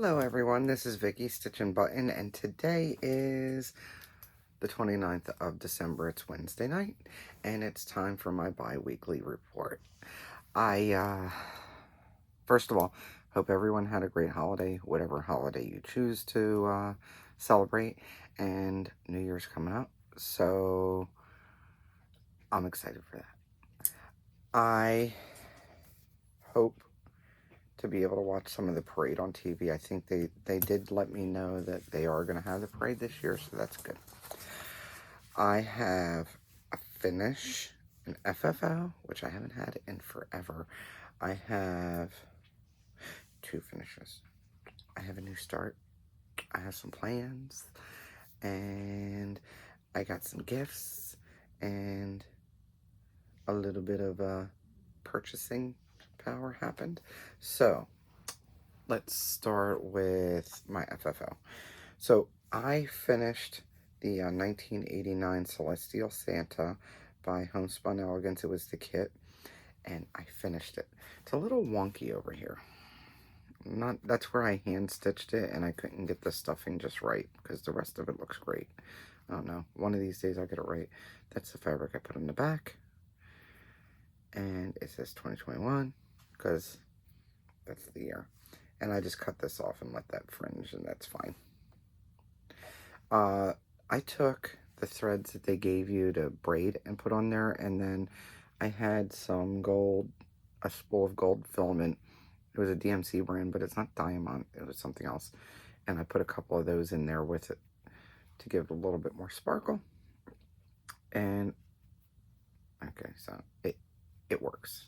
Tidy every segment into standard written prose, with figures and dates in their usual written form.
Hello everyone, this is Valkyrie StitchNButton, and today is the 29th of December. It's Wednesday night, and it's time for my bi-weekly report. First of all, hope everyone had a great holiday, whatever holiday you choose to celebrate, and New Year's coming up, so I'm excited for that. I hope to be able to watch some of the parade on TV. I think they did let me know that they are going to have the parade this year, so that's good. I have a finish, an FFO, which I haven't had in forever. I have 2 finishes. I have a new start. I have some plans, and I got some gifts, and a little bit of purchasing power happened. So let's start with my FFO. So I finished the 1989 Celestial Santa by Homespun Elegance. It was the kit, and I finished it. It's a little wonky over here. That's where I hand stitched it, and I couldn't get the stuffing just right because the rest of it looks great. I don't know. One of these days I'll get it right. That's the fabric I put in the back, and it says 2021 because that's the year. And I just cut this off and let that fringe, and that's fine. I took the threads that they gave you to braid and put on there, and then I had some gold, a spool of gold filament. It was a DMC brand, but it's not diamond, it was something else. And I put a couple of those in there with it to give it a little bit more sparkle. And okay, so it works.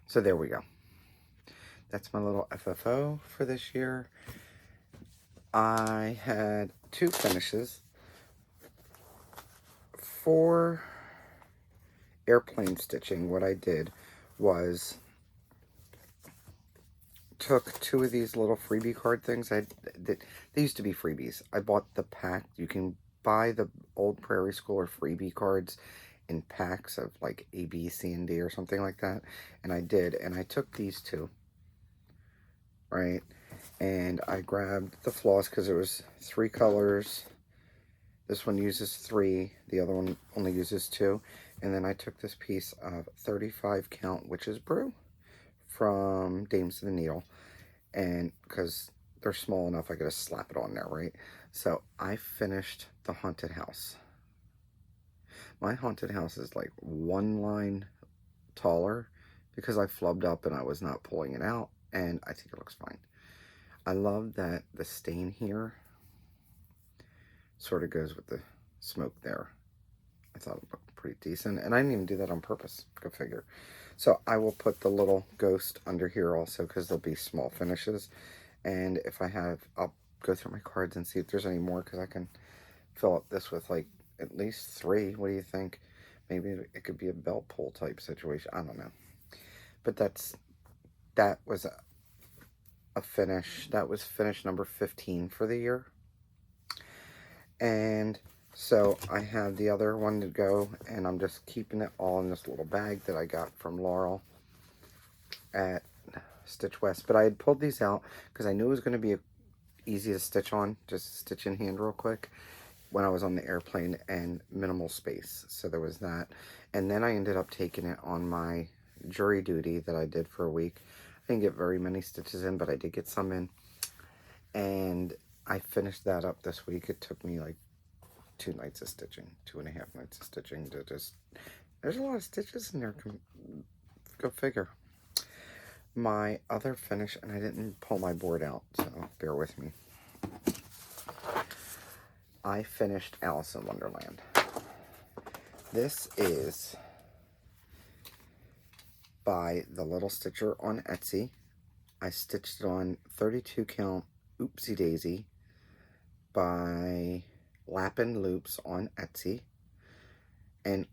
So there we go. That's my little FFO for this year. I had 2 finishes. For airplane stitching, what I did was took 2 of these little freebie card things. They used to be freebies. I bought the pack. You can buy the old Prairie Schooler freebie cards in packs of like A, B, C, and D or something like that. And I did. And I took these 2, right? And I grabbed the floss because it was 3 colors. This one uses 3, the other one only uses 2. And then I took this piece of 35 count witch's brew from Dames to the Needle. And because they're small enough, I gotta slap it on there, right? So I finished the haunted house. My haunted house is like 1 line taller because I flubbed up and I was not pulling it out. And I think it looks fine. I love that the stain here sort of goes with the smoke there. I thought it looked pretty decent, and I didn't even do that on purpose. Go figure. So I will put the little ghost under here also because there'll be small finishes. And if I have, I'll go through my cards and see if there's any more because I can fill up this with like at least 3. What do you think? Maybe it could be a belt pull type situation. I don't know. But that was a finish. That was finish number 15 for the year. And so I have the other one to go, and I'm just keeping it all in this little bag that I got from Laurel at Stitch West. But I had pulled these out because I knew it was going to be easy to stitch on, just stitch in hand real quick when I was on the airplane and minimal space. So there was that. And then I ended up taking it on my jury duty that I did for a week. I didn't get very many stitches in, but I did get some in. And I finished that up this week. It took me like 2 nights of stitching, 2.5 nights of stitching to just, there's a lot of stitches in there. Go figure. My other finish, and I didn't pull my board out, so bear with me. I finished Alice in Wonderland. This is by The Little Stitcher on Etsy. I stitched it on 32 count Oopsie Daisy by Lappin' Loops on Etsy. And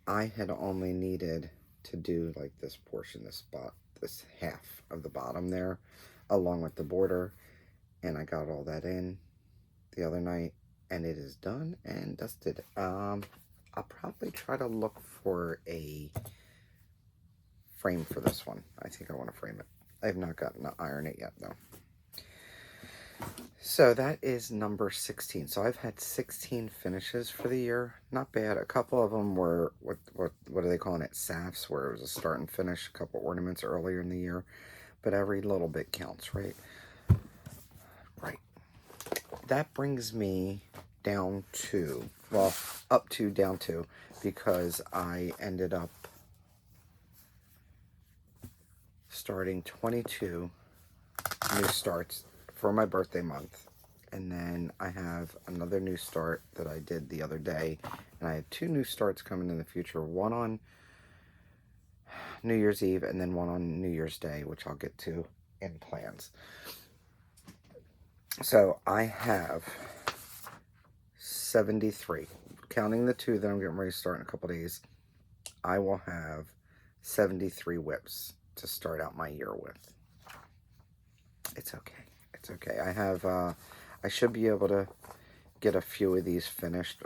I had only needed to do like this portion, this half of the bottom there, along with the border. And I got all that in the other night, and it is done and dusted. I'll probably try to look for a frame for this one. I think I want to frame it. I have not gotten to iron it yet, though. So that is number 16. So I've had 16 finishes for the year. Not bad. A couple of them were, what are they calling it? SAFs, where it was a start and finish, a couple ornaments earlier in the year. But every little bit counts, right? Right. That brings me down to, well, up to down to, because I ended up starting 22 new starts for my birthday month. And then I have another new start that I did the other day. And I have 2 new starts coming in the future. One on New Year's Eve and then one on New Year's Day, which I'll get to in plans. So I have 73. Counting the 2 that I'm getting ready to start in a couple days, I will have 73 whips to start out my year with. It's okay. It's okay. I should be able to get a few of these finished.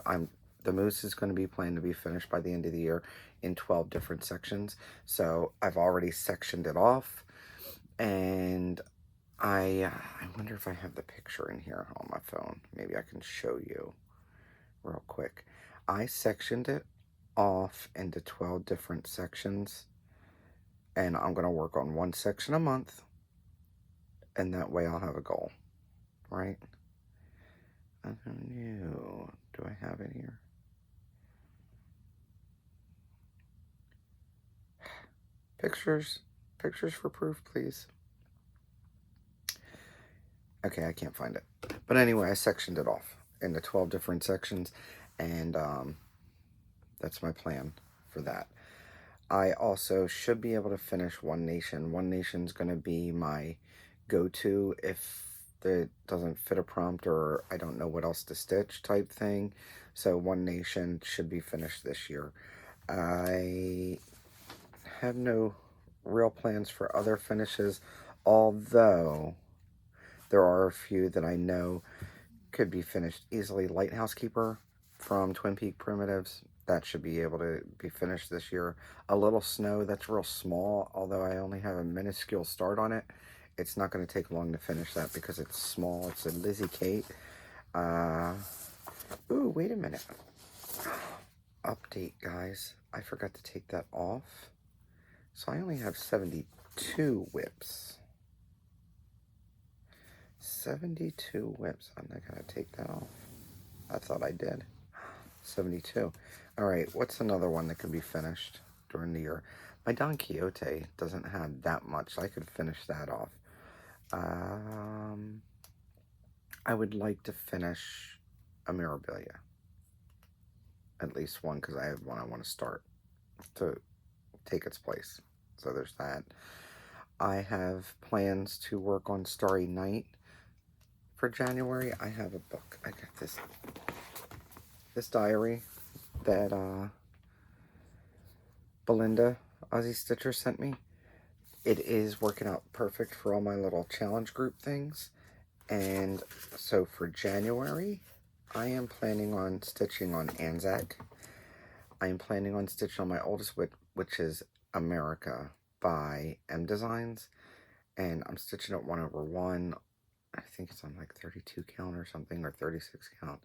The moose is going to be planned to be finished by the end of the year in 12 different sections. So I've already sectioned it off, and I wonder if I have the picture in here on my phone. Maybe I can show you real quick. I sectioned it off into 12 different sections, and I'm going to work on one section a month, and that way I'll have a goal, right? I don't know. Do I have it here? Pictures for proof, please. Okay, I can't find it. But anyway, I sectioned it off into 12 different sections, and that's my plan for that. I also should be able to finish One Nation. One Nation's going to be my go-to if it doesn't fit a prompt or I don't know what else to stitch type thing. So One Nation should be finished this year. I have no real plans for other finishes, although there are a few that I know could be finished easily. Lighthouse Keeper from Twin Peak Primitives, that should be able to be finished this year. A Little Snow, that's real small, although I only have a minuscule start on it. It's not going to take long to finish that because it's small. It's a Lizzie Kate. Ooh, wait a minute. Update, guys. I forgot to take that off. So I only have 72 whips. 72 whips. I'm not going to take that off. I thought I did. 72. All right, what's another one that can be finished during the year? My Don Quixote doesn't have that much. I could finish that off. I would like to finish a Mirabilia. At least one, because I have one I want to start to take its place. So there's that. I have plans to work on Starry Night for January. I have a book. I got this diary that Belinda, Aussie Stitcher, sent me. It is working out perfect for all my little challenge group things. And so for January, I am planning on stitching on Anzac. I am planning on stitching on my oldest whip, which is America by M Designs. And I'm stitching at 1/1. I think it's on like 32 count or something, or 36 count.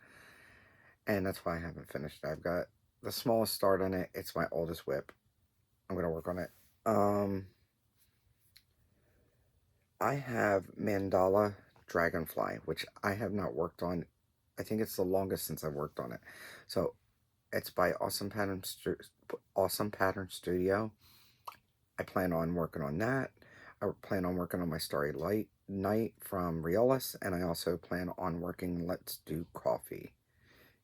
And that's why I haven't finished it. I've got the smallest start on it. It's my oldest whip. I'm going to work on it. I have Mandala Dragonfly, which I have not worked on. I think it's the longest since I've worked on it. So it's by Awesome Pattern Studio. I plan on working on that. I plan on working on my Starry Light Night from Riolis, and I also plan on working Let's Do Coffee,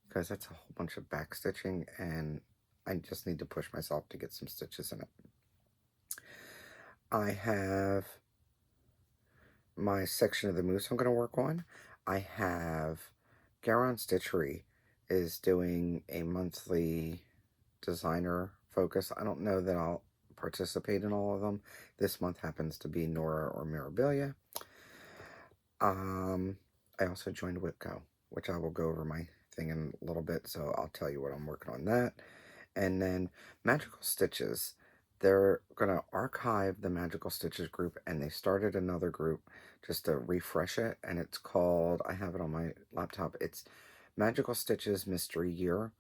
because that's a whole bunch of back stitching, and I just need to push myself to get some stitches in it. I have my section of the moose I'm going to work on. I have Garon Stitchery is doing a monthly designer focus. I don't know that I'll participate in all of them. This month happens to be Nora or Mirabilia. I also joined Whipco, which I will go over my thing in a little bit, so I'll tell you what I'm working on that. And then Magical Stitches they're going to archive the Magical Stitches group, and they started another group just to refresh it, and it's called, I have it on my laptop, it's Magical Stitches Mystery Year.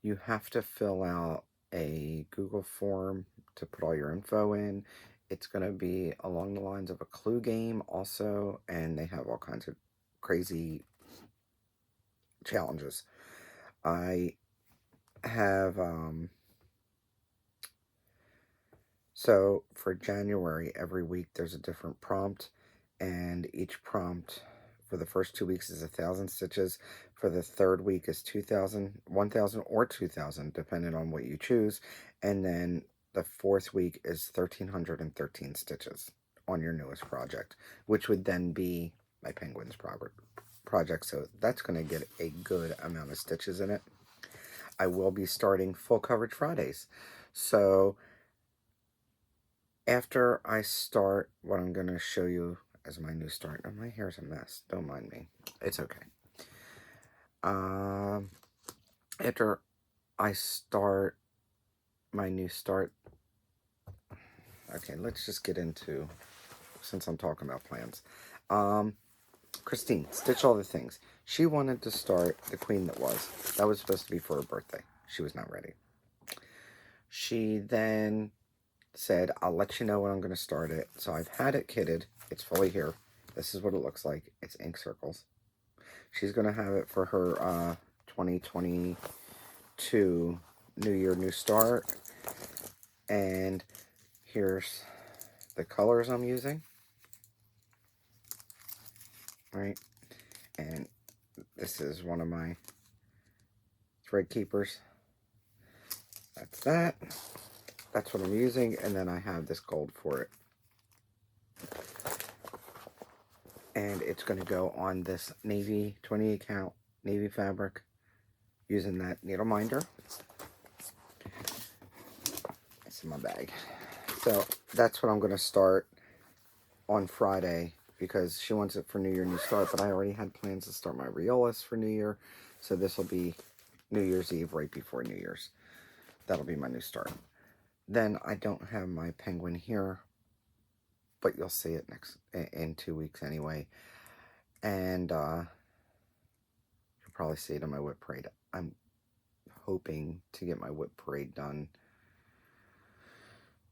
You have to fill out a Google form to put all your info in. It's going to be along the lines of a clue game also, and they have all kinds of crazy challenges. I have, so for January, every week there's a different prompt, and each prompt for the first 2 weeks is 1,000 stitches. For the third week is 2,000, 1,000, or 2,000, depending on what you choose. And then the fourth week is 1,313 stitches on your newest project, which would then be my penguins project. So that's going to get a good amount of stitches in it. I will be starting full coverage Fridays. So after I start, what I'm going to show you as my new start. Oh, my hair's a mess. Don't mind me. It's okay. After I start my new start, okay, let's just get into, since I'm talking about plans. Christine, Stitch All the Things. She wanted to start The Queen That Was. That was supposed to be for her birthday. She was not ready. She then said, I'll let you know when I'm going to start it. So I've had it kitted. It's fully here. This is what it looks like. It's ink circles. She's going to have it for her 2022 New Year, New Start. And here's the colors I'm using. Right? And this is one of my thread keepers. That's that. That's what I'm using. And then I have this gold for it. And it's going to go on this navy 28 count navy fabric using that needle minder. It's in my bag. So that's what I'm going to start on Friday, because she wants it for New Year, New Start, but I already had plans to start my Riolas for New Year. So this will be New Year's Eve right before New Year's. That'll be my new start. Then I don't have my penguin here, but you'll see it in 2 weeks anyway. And you'll probably see it in my whip parade. I'm hoping to get my whip parade done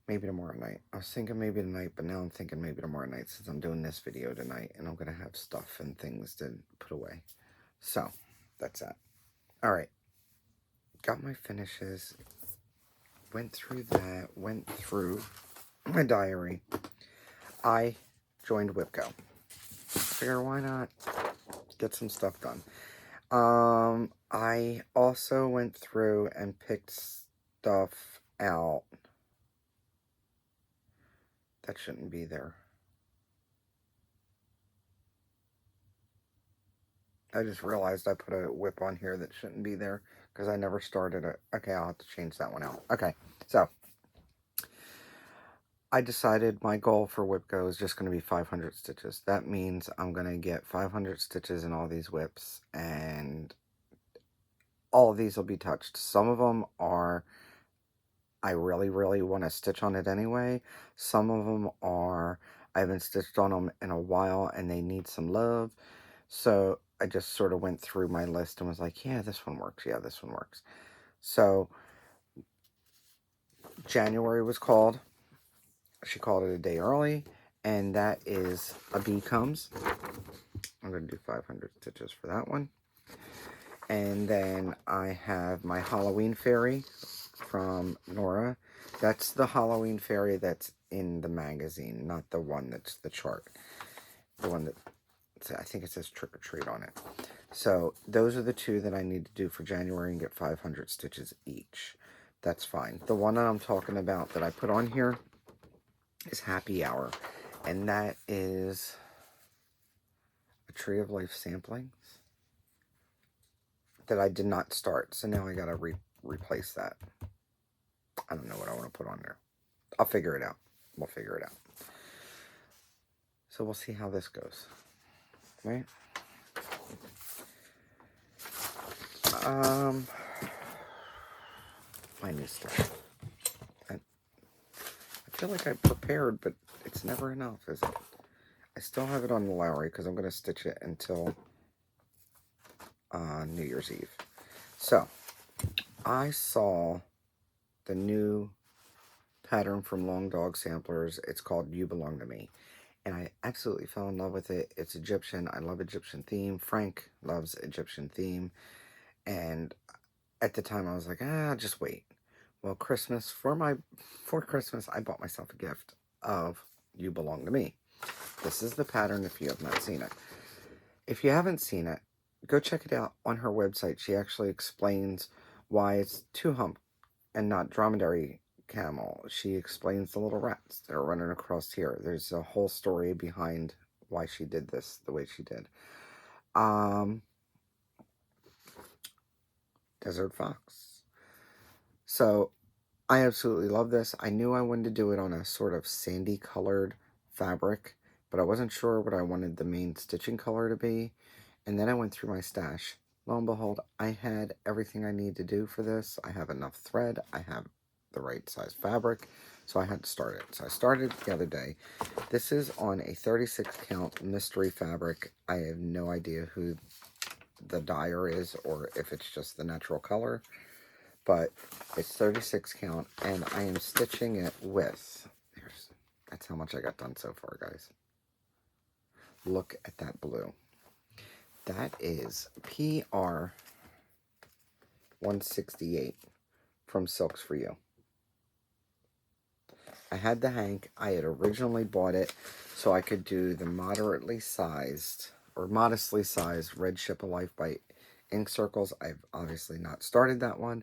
maybe tomorrow night. I was thinking maybe tonight, but now I'm thinking maybe tomorrow night, since I'm doing this video tonight, and I'm going to have stuff and things to put away. So, that's that. Alright. Got my finishes. Went through that. Went through my diary. I joined Whipco. Figure, why not get some stuff done. I also went through and picked stuff out that shouldn't be there. I just realized I put a whip on here that shouldn't be there because I never started it. Okay, I'll have to change that one out. Okay, so I decided my goal for Whipco is just going to be 500 stitches. That means I'm going to get 500 stitches in all these whips, and all of these will be touched. Some of them are, I really, really want to stitch on it anyway. Some of them are, I haven't stitched on them in a while and they need some love. So I just sort of went through my list and was like, yeah, this one works. Yeah, this one works. So January was called. She called it a day early, and that is A Bee Comes. I'm going to do 500 stitches for that one. And then I have my Halloween Fairy from Nora. That's the Halloween Fairy that's in the magazine, not the one that's the chart. The one that, I think it says Trick or Treat on it. So those are the two that I need to do for January and get 500 stitches each. That's fine. The one that I'm talking about that I put on here is Happy Hour, and that is a Tree of Life samplings that I did not start, so now I gotta replace that. I don't know what I want to put on there. I'll figure it out. We'll figure it out. So we'll see how this goes, right? My new stuff. feel like I prepared, but it's never enough, is it? I still have it on the Lowry because I'm going to stitch it until New Year's Eve. So, I saw the new pattern from Long Dog Samplers. It's called You Belong to Me. And I absolutely fell in love with it. It's Egyptian. I love Egyptian theme. Frank loves Egyptian theme. And at the time I was like, just wait. Well, for Christmas, I bought myself a gift of You Belong to Me. This is the pattern if you have not seen it. If you haven't seen it, go check it out on her website. She actually explains why it's two hump and not dromedary camel. She explains the little rats that are running across here. There's a whole story behind why she did this the way she did. Desert Fox. So I absolutely love this. I knew I wanted to do it on a sort of sandy colored fabric, but I wasn't sure what I wanted the main stitching color to be. And then I went through my stash. Lo and behold, I had everything I need to do for this. I have enough thread. I have the right size fabric. So I had to start it. So I started the other day. This is on a 36 count mystery fabric. I have no idea who the dyer is or if it's just the natural color. But it's 36 count and I am stitching it with, that's how much I got done so far, guys. Look at that blue. That is PR 168 from Silks For You. I had the hank. I had originally bought it so I could do the modestly sized Red Ship of Life by Ink Circles. I've obviously not started that one.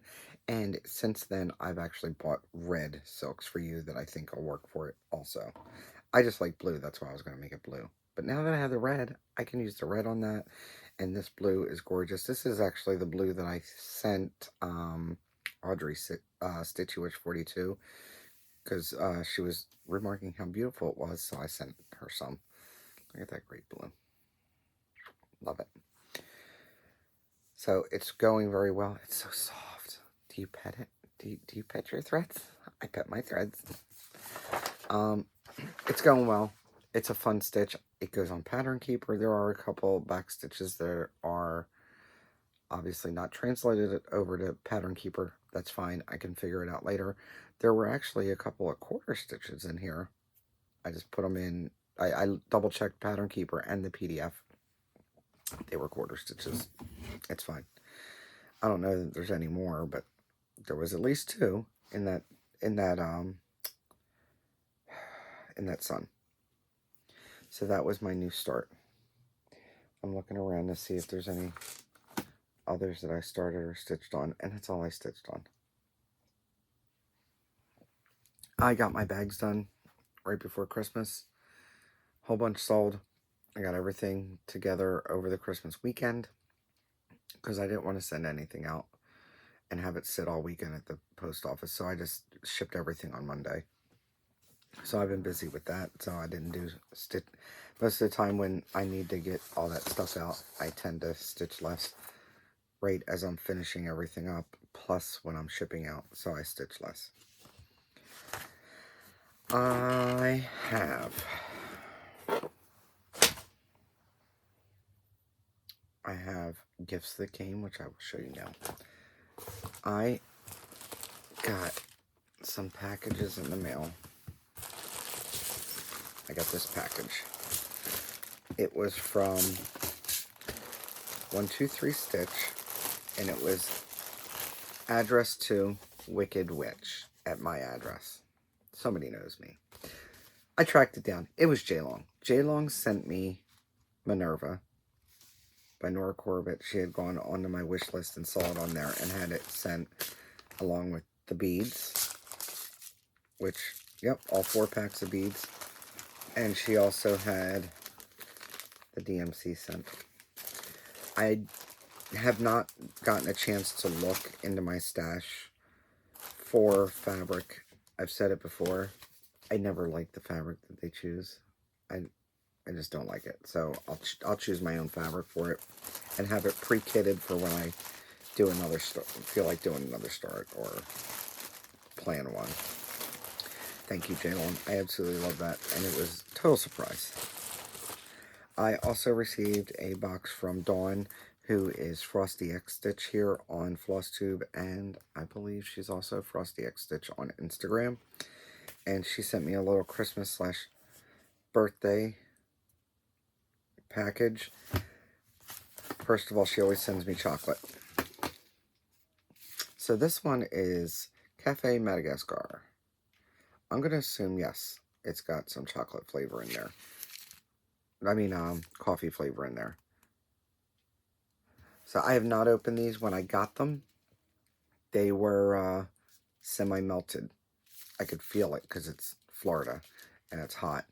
And since then, I've actually bought red Silks For You that I think will work for it also. I just like blue. That's why I was going to make it blue. But now that I have the red, I can use the red on that. And this blue is gorgeous. This is actually the blue that I sent Audrey Stitchworks 42. Because she was remarking how beautiful it was. So I sent her some. Look at that great blue. Love it. So it's going very well. It's so soft. Do you pet it? Do you pet your threads? I pet my threads. It's going well. It's a fun stitch. It goes on Pattern Keeper. There are a couple back stitches that are obviously not translated over to Pattern Keeper. That's fine. I can figure it out later. There were actually a couple of quarter stitches in here. I just put them in. I double checked Pattern Keeper and the PDF. They were quarter stitches. It's fine. I don't know that there's any more, but there was at least two in that sun. So that was my new start. I'm looking around to see if there's any others that I started or stitched on, and that's all I stitched on. I got my bags done right before Christmas. Whole bunch sold. I got everything together over the Christmas weekend because I didn't want to send anything out and have it sit all weekend at the post office. So I just shipped everything on Monday. So I've been busy with that. So I didn't do stitch. Most of the time when I need to get all that stuff out, I tend to stitch less right as I'm finishing everything up. Plus when I'm shipping out. So I stitch less. I have gifts that came, which I will show you now. I got some packages in the mail. I got this package. It was from 123 Stitch, and it was addressed to Wicked Witch at my address. Somebody knows me. I tracked it down. It was J-Long. J-Long sent me Minerva by Nora Corbett. She had gone onto my wish list and saw it on there and had it sent along with the beads, which, yep, all 4 packs of beads. And she also had the DMC sent. I have not gotten a chance to look into my stash for fabric. I've said it before. I never like the fabric that they choose. I just don't like it. So I'll choose my own fabric for it and have it pre-kitted for when I do another start, feel like doing another start or plan one. Thank you, Jalen. I absolutely love that, and it was a total surprise. I also received a box from Dawn, who is Frosty X Stitch here on Flosstube, and I believe she's also Frosty X Stitch on Instagram. And she sent me a little Christmas / birthday package. First of all, she always sends me chocolate. So this one is Cafe Madagascar. I'm going to assume, yes, it's got some chocolate flavor in there. I mean, coffee flavor in there. So I have not opened these. When I got them, they were semi-melted. I could feel it because it's Florida and it's hot.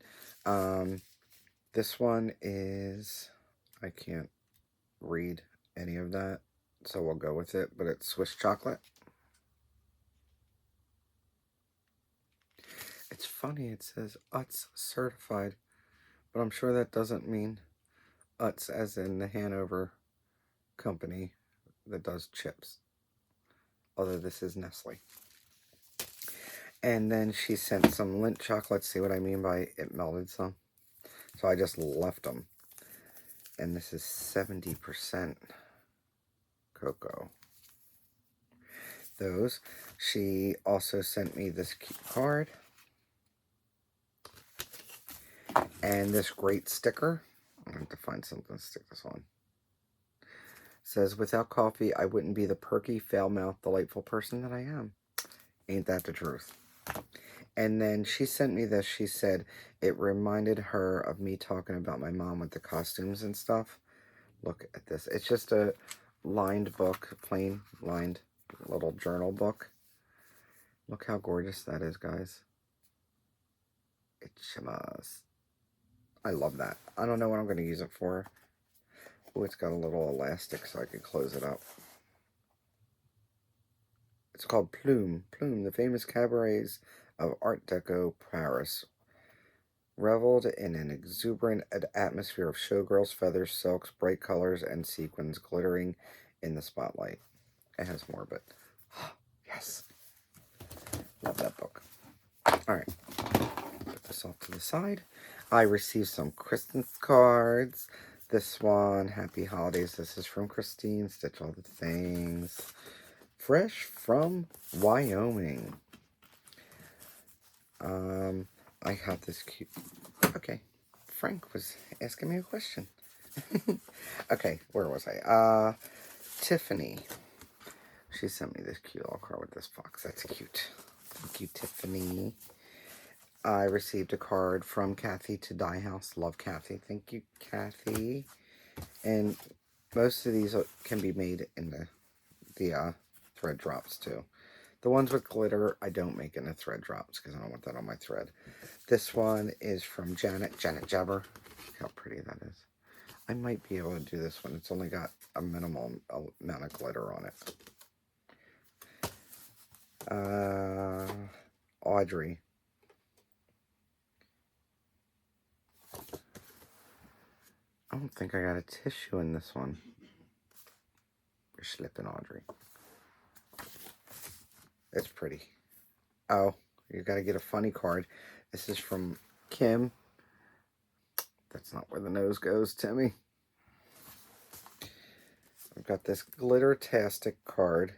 This one is, I can't read any of that, so we'll go with it, but it's Swiss chocolate. It's funny, it says Utz certified, but I'm sure that doesn't mean Utz as in the Hanover company that does chips. Although this is Nestle. And then she sent some Lindt chocolates. See what I mean by it melted some? So I just left them. And this is 70% cocoa. Those. She also sent me this cute card. And this great sticker. I have to find something to stick this on. It says, without coffee, I wouldn't be the perky, foul-mouthed, delightful person that I am. Ain't that the truth? And then she sent me this. She said it reminded her of me talking about my mom with the costumes and stuff. Look at this. It's just a lined book, plain lined little journal book. Look how gorgeous that is, guys. It shimmers. I love that. I don't know what I'm going to use it for. Oh, it's got a little elastic so I can close it up. It's called Plume. Plume, the famous cabarets of Art Deco Paris, reveled in an exuberant atmosphere of showgirls, feathers, silks, bright colors, and sequins glittering in the spotlight. It has more, but yes. Love that book. Alright. Put this off to the side. I received some Christmas cards. This one, Happy Holidays. This is from Christine. Stitch All the Things. Fresh from Wyoming. I have this cute... Okay. Frank was asking me a question. Okay, where was I? Tiffany. She sent me this cute little card with this fox. That's cute. Thank you, Tiffany. I received a card from Kathy to Dye House. Love Kathy. Thank you, Kathy. And most of these can be made in the thread drops too. The ones with glitter, I don't make into thread drops because I don't want that on my thread. This one is from Janet Jabber. Look how pretty that is. I might be able to do this one. It's only got a minimal amount of glitter on it. Audrey. I don't think I got a tissue in this one. You're slipping, Audrey. It's pretty. Oh, you got to get a funny card. This is from Kim. That's not where the nose goes, Timmy. I've got this Glitter-tastic card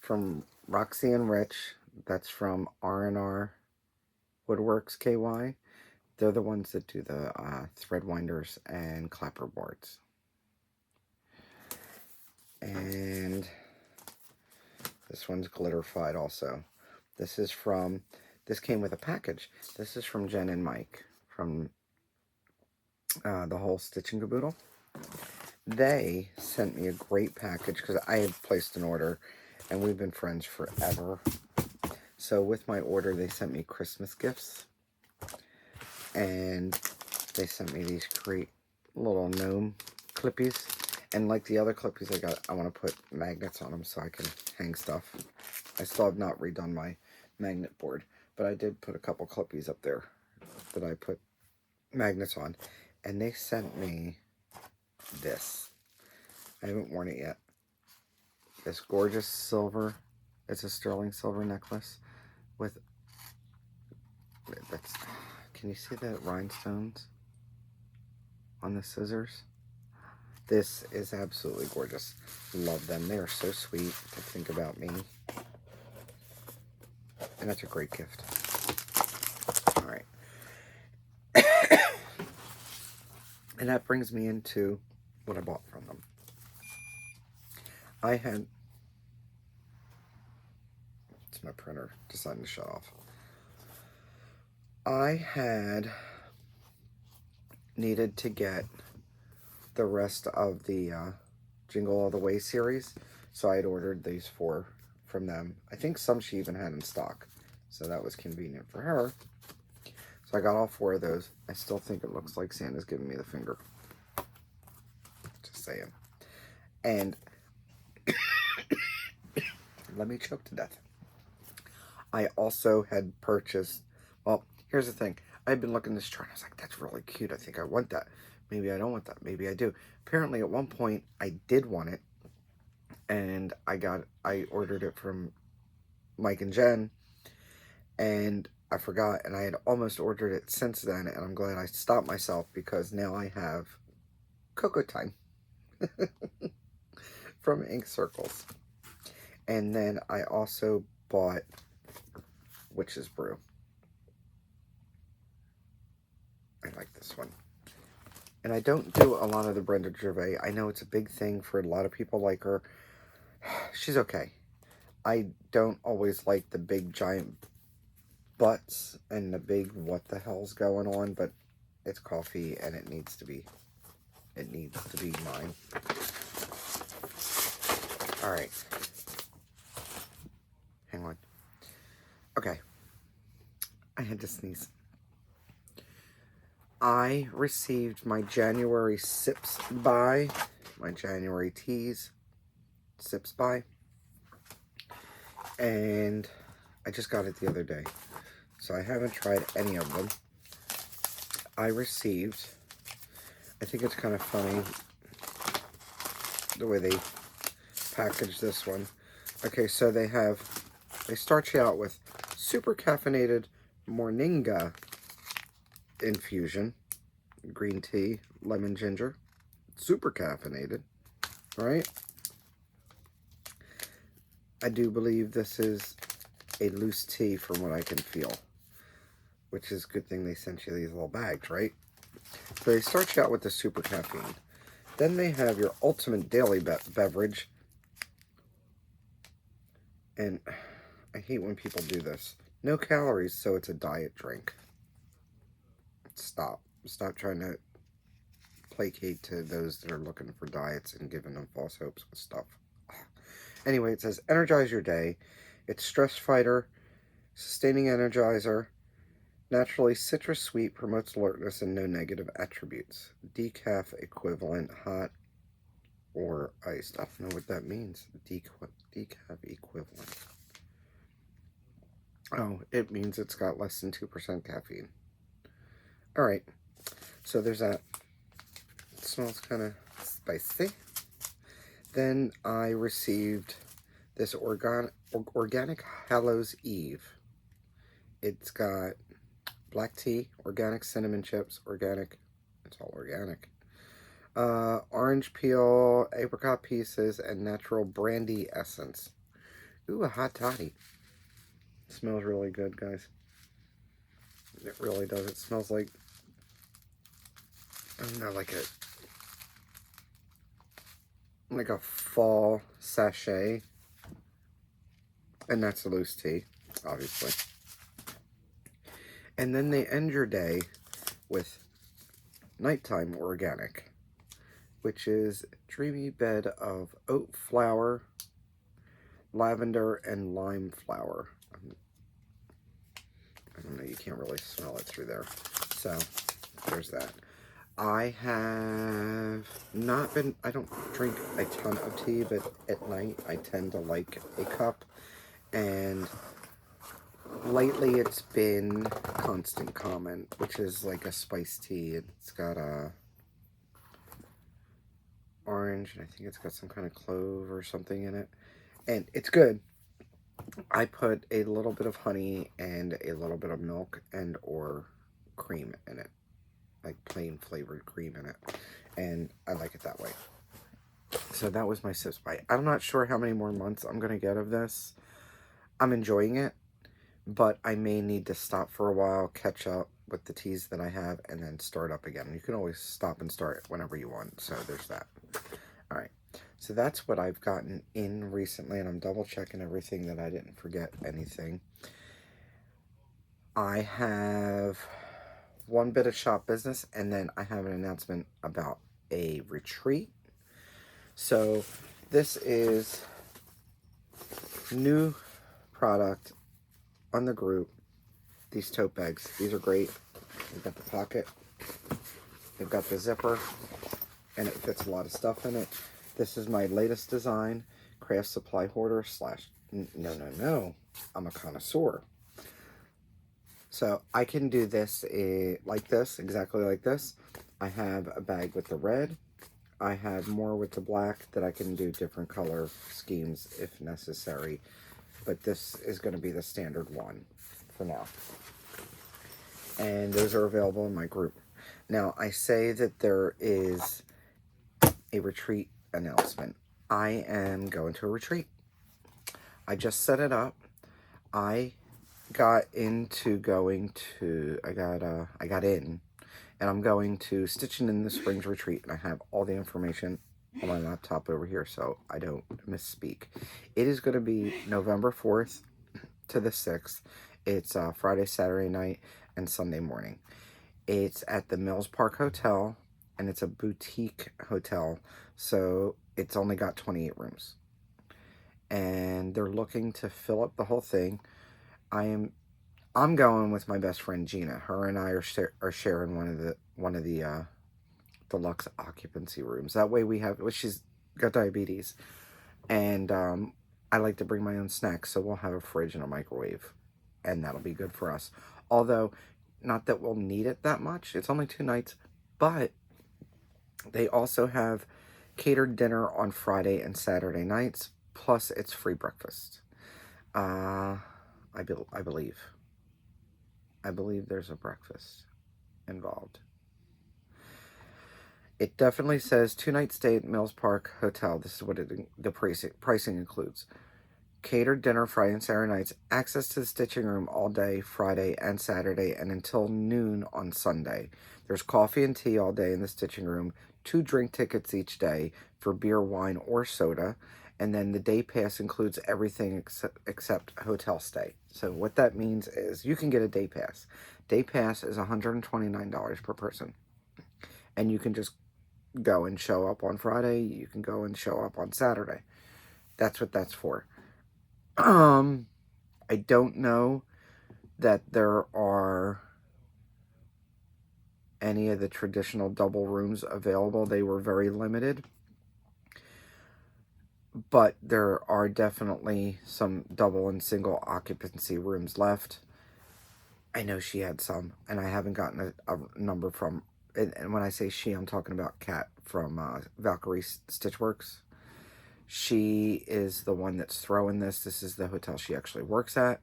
from Roxy and Rich. That's from R&R Woodworks KY. They're the ones that do the thread winders and clapper boards. And this one's glitterified also. This came with a package. This is from Jen and Mike from the whole Stitching Caboodle. They sent me a great package because I had placed an order and we've been friends forever. So with my order, they sent me Christmas gifts. And they sent me these great little gnome clippies. And like the other clippies I got, I want to put magnets on them so I can hang stuff. I still have not redone my magnet board, but I did put a couple clippies up there that I put magnets on. And they sent me this. I haven't worn it yet. This gorgeous silver, it's a sterling silver necklace with That's, can you see the rhinestones on the scissors? This is absolutely gorgeous. Love them. They are so sweet to think about me. And that's a great gift. All right. And that brings me into what I bought from them. I had... It's my printer deciding to shut off. I had needed to get the rest of the Jingle All the Way series, so I had ordered these 4 from them. I think some she even had in stock, so that was convenient for her. So I got all 4 of those. I still think it looks like Santa's giving me the finger. Just saying. And let me choke to death. I also had purchased, well, here's the thing. I had been looking at this chart. I was like, that's really cute. I think I want that. Maybe I don't want that. Maybe I do. Apparently, at one point, I did want it. And I ordered it from Mike and Jen. And I forgot. And I had almost ordered it since then. And I'm glad I stopped myself because now I have Cocoa Time from Ink Circles. And then I also bought Witch's Brew. I like this one. And I don't do a lot of the Brenda Gervais. I know it's a big thing for a lot of people like her. She's okay. I don't always like the big giant butts and the big what the hell's going on, but it's coffee and it needs to be mine. All right. Hang on. Okay. I had to sneeze. I received my January Sips buy, my January Teas Sips buy, and I just got it the other day, so I haven't tried any of them. I received, I think it's kind of funny the way they package this one. Okay, so they start you out with super caffeinated Morninga infusion, green tea, lemon ginger, super caffeinated, right? I do believe this is a loose tea from what I can feel, which is a good thing they sent you these little bags, right? So they start you out with the super caffeine. Then they have your ultimate daily beverage. And I hate when people do this. No calories, so it's a diet drink. Stop trying to placate to those that are looking for diets and giving them false hopes with stuff. Anyway, it says energize your day. It's stress fighter, sustaining energizer, naturally citrus sweet, promotes alertness and no negative attributes. Decaf equivalent, hot or iced. I don't know what that means. Decaf equivalent. Oh, it means it's got less than 2% caffeine. All right, so there's that. It smells kind of spicy. Then I received this organic Hallows Eve. It's got black tea, organic cinnamon chips, organic, it's all organic, orange peel, apricot pieces, and natural brandy essence. Ooh, a hot toddy. It smells really good, guys. It really does. It smells like, I don't know, like a fall sachet. And that's a loose tea, obviously. And then they end your day with Nighttime Organic, which is dreamy bed of oat flower, lavender, and lime flower. I don't know, you can't really smell it through there. So, there's that. I have not been, I don't drink a ton of tea, but at night I tend to like a cup. And lately it's been Constant Comment, which is like a spiced tea. It's got a orange, and I think it's got some kind of clove or something in it. And it's good. I put a little bit of honey and a little bit of milk and or cream in it, like plain flavored cream in it, and I like it that way. So that was my Sips Bite. I'm not sure how many more months I'm going to get of this. I'm enjoying it, but I may need to stop for a while, catch up with the teas that I have, and then start up again. You can always stop and start whenever you want, so there's that. All right, so that's what I've gotten in recently, and I'm double checking everything that I didn't forget anything. I have one bit of shop business, and then I have an announcement about a retreat. So this is new product on the group. These tote bags, these are great. They've got the pocket, they've got the zipper, and it fits a lot of stuff in it. This is my latest design, craft supply hoarder slash, no, I'm a connoisseur. So I can do this like this, exactly like this. I have a bag with the red. I have more with the black that I can do different color schemes if necessary. But this is going to be the standard one for now. And those are available in my group. Now, I say that there is a retreat announcement. I am going to a retreat. I just set it up. I got into going to, I got in, and I'm going to Stitching in the Springs retreat, and I have all the information on my laptop over here so I don't misspeak. It is going to be November 4th to the 6th. It's Friday, Saturday night, and Sunday morning. It's at the Mills Park Hotel, and it's a boutique hotel, so it's only got 28 rooms. And they're looking to fill up the whole thing. I'm going with my best friend Gina. Her and I are sharing one of the deluxe occupancy rooms. That way we have, well, she's got diabetes, and I like to bring my own snacks, so we'll have a fridge and a microwave, and that'll be good for us. Although, not that we'll need it that much. It's only 2 nights, but they also have catered dinner on Friday and Saturday nights, plus it's free breakfast. I believe. I believe there's a breakfast involved. It definitely says 2-night stay at Mills Park Hotel. This is what the pricing includes. Catered dinner Friday and Saturday nights, access to the stitching room all day Friday and Saturday, and until noon on Sunday. There's coffee and tea all day in the stitching room, 2 drink tickets each day for beer, wine, or soda, and then the day pass includes everything except hotel stay. So what that means is you can get a day pass. Day pass is $129 per person, and you can just go and show up on Friday. You can go and show up on Saturday. That's what that's for. I don't know that there are any of the traditional double rooms available. They were very limited. But there are definitely some double and single occupancy rooms left. I know she had some, and I haven't gotten a number from, and when I say she, I'm talking about Kat from Valkyrie Stitchworks. She is the one that's throwing this. This is the hotel she actually works at,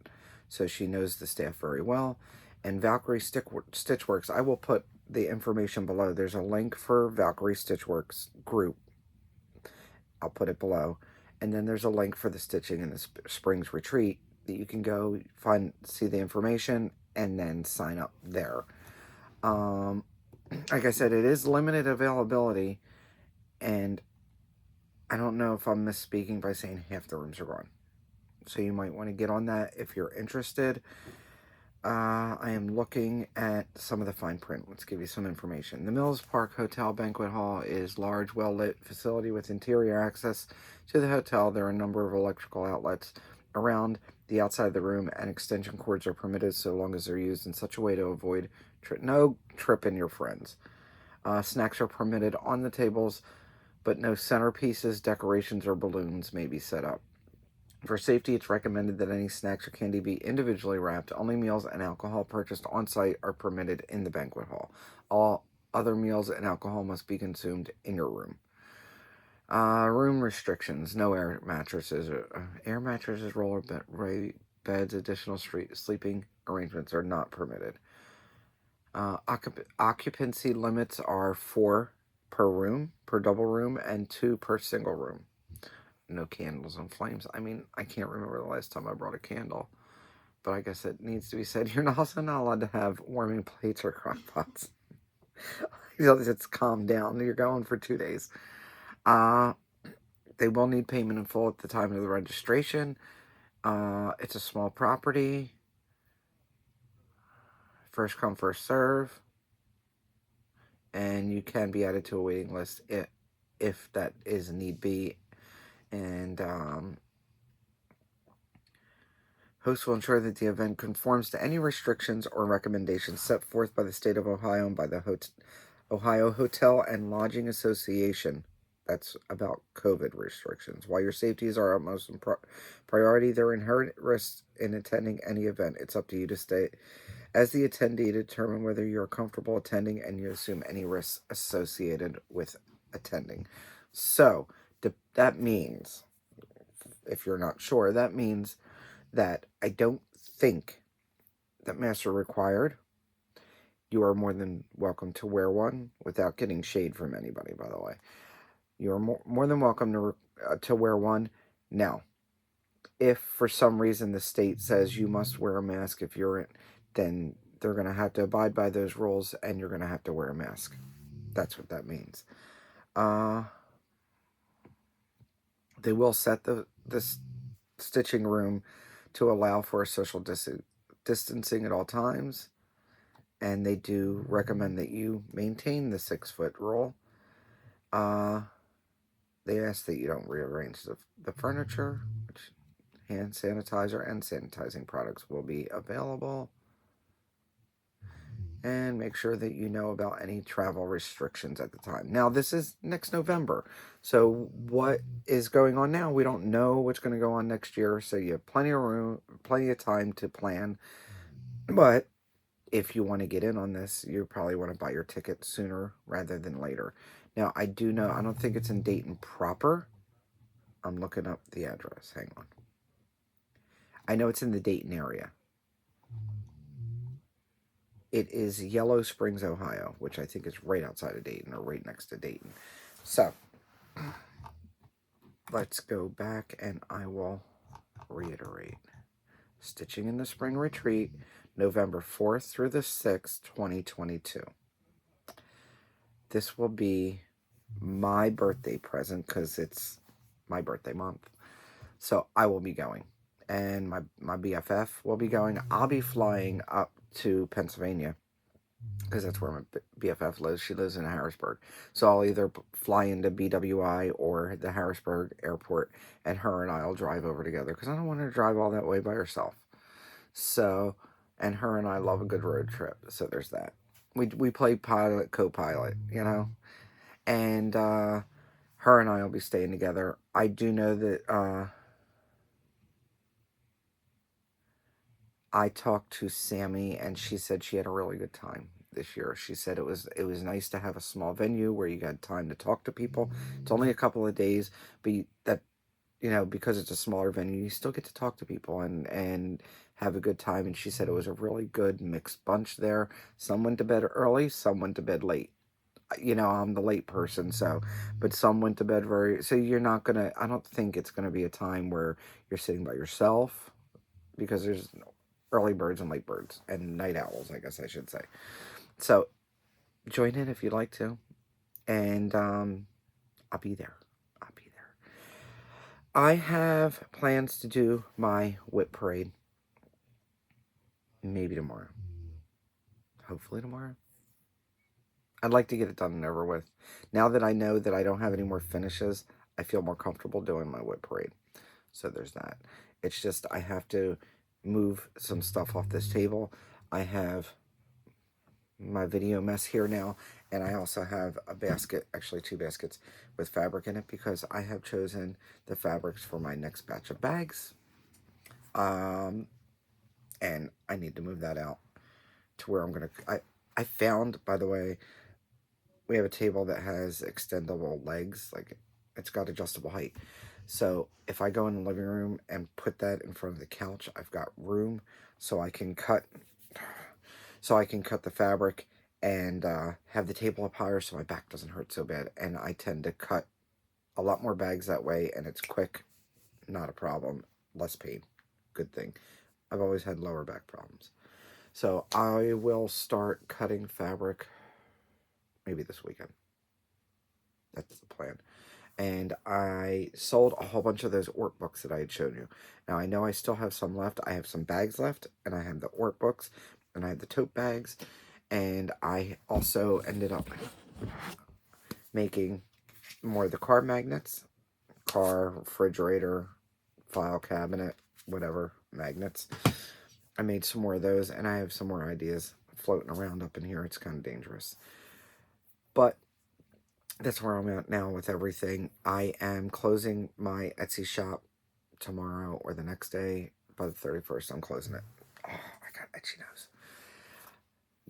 so she knows the staff very well. And Valkyrie Stitchworks, I will put the information below. There's a link for Valkyrie Stitchworks group. I'll put it below. And then there's a link for the Stitching in the Springs retreat that you can go see the information, and then sign up there. Like I said, it is limited availability, and I don't know if I'm misspeaking by saying half the rooms are gone. So you might want to get on that if you're interested. I am looking at some of the fine print. Let's give you some information. The Mills Park Hotel Banquet Hall is large, well-lit facility with interior access to the hotel. There are a number of electrical outlets around the outside of the room, and extension cords are permitted so long as they're used in such a way to avoid no tripping your friends. Snacks are permitted on the tables, but no centerpieces, decorations, or balloons may be set up. For safety, it's recommended that any snacks or candy be individually wrapped. Only meals and alcohol purchased on site are permitted in the banquet hall. All other meals and alcohol must be consumed in your room. Room restrictions. No air mattresses. Air mattresses, beds, additional sleeping arrangements are not permitted. Occupancy limits are 4 per room, per double room, and 2 per single room. No candles and flames. I mean, I can't remember the last time I brought a candle, but I guess it needs to be said. You're also not allowed to have warming plates or crock pots. It's calmed down. You're going for 2 days. They will need payment in full at the time of the registration. It's a small property. First come, first serve. And you can be added to a waiting list if that is need be. And hosts will ensure that the event conforms to any restrictions or recommendations set forth by the state of Ohio and by the Ohio Hotel and Lodging Association. That's about COVID restrictions. While your safety is our utmost priority, there are inherent risks in attending any event. It's up to you to stay as the attendee, determine whether you're comfortable attending and you assume any risks associated with attending. So, that means, if you're not sure, that means that I don't think that masks are required. You are more than welcome to wear one without getting shade from anybody, by the way. You are more than welcome to wear one. Now, if for some reason the state says you must wear a mask if you're in, then they're going to have to abide by those rules and you're going to have to wear a mask. That's what that means. They will set the stitching room to allow for social distancing at all times. And they do recommend that you maintain the 6-foot rule. They ask that you don't rearrange the furniture, which hand sanitizer and sanitizing products will be available. And make sure that you know about any travel restrictions at the time. Now, this is next November. So what is going on now? We don't know what's going to go on next year. So you have plenty of room, plenty of time to plan. But if you want to get in on this, you probably want to buy your ticket sooner rather than later. Now, I do know, I don't think it's in Dayton proper. I'm looking up the address. Hang on. I know it's in the Dayton area. It is Yellow Springs, Ohio, which I think is right outside of Dayton or right next to Dayton. So, let's go back and I will reiterate. Stitching in the Spring Retreat, November 4th through the 6th, 2022. This will be my birthday present because it's my birthday month. So, I will be going. And my BFF will be going. I'll be flying up to Pennsylvania because that's where my BFF lives. She lives in Harrisburg. So I'll either fly into BWI or the Harrisburg airport, and her and I'll drive over together because I don't want her to drive all that way by herself. So, and her and I love a good road trip. So there's that. We play pilot, co-pilot, you know? And her and I will be staying together. I do know that I talked to Sammy, and she said she had a really good time this year. She said it was nice to have a small venue where you got time to talk to people. It's only a couple of days, but because it's a smaller venue, you still get to talk to people and have a good time. And she said it was a really good mixed bunch there. Some went to bed early, some went to bed late. I'm the late person, but some went to bed so you're not gonna, I don't think it's gonna be a time where you're sitting by yourself because there's early birds and late birds and night owls, I guess I should say. So join in if you'd like to, and I'll be there. I have plans to do my whip parade maybe tomorrow. Hopefully tomorrow. I'd like to get it done and over with. Now that I know that I don't have any more finishes, I feel more comfortable doing my whip parade. So there's that. It's just I have to move some stuff off this table. I have my video mess here now, and I also have a basket, actually 2 baskets with fabric in it because I have chosen the fabrics for my next batch of bags. And I need to move that out to where I'm going to, I found, by the way, we have a table that has extendable legs, like It's got adjustable height. So if I go in the living room and put that in front of the couch, I've got room so I can cut the fabric and have the table up higher so my back doesn't hurt so bad. And I tend to cut a lot more bags that way, and it's quick, not a problem, less pain, good thing. I've always had lower back problems. So I will start cutting fabric maybe this weekend. That's the plan. And I sold a whole bunch of those workbooks that I had shown you. Now I know I still have some left. I have some bags left, and I have the workbooks, and I have the tote bags, and I also ended up making more of the car magnets, car, refrigerator, file cabinet, whatever, magnets. I made some more of those, and I have some more ideas floating around up in here. It's kind of dangerous. But that's where I'm at now with everything. I am closing my Etsy shop tomorrow or the next day. By the 31st, I'm closing it. Oh, I got itchy nose.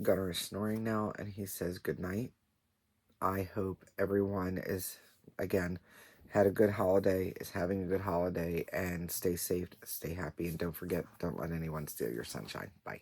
Gunnar is snoring now, and he says good night. I hope everyone is, again, had a good holiday, is having a good holiday, and stay safe, stay happy, and don't forget, don't let anyone steal your sunshine. Bye.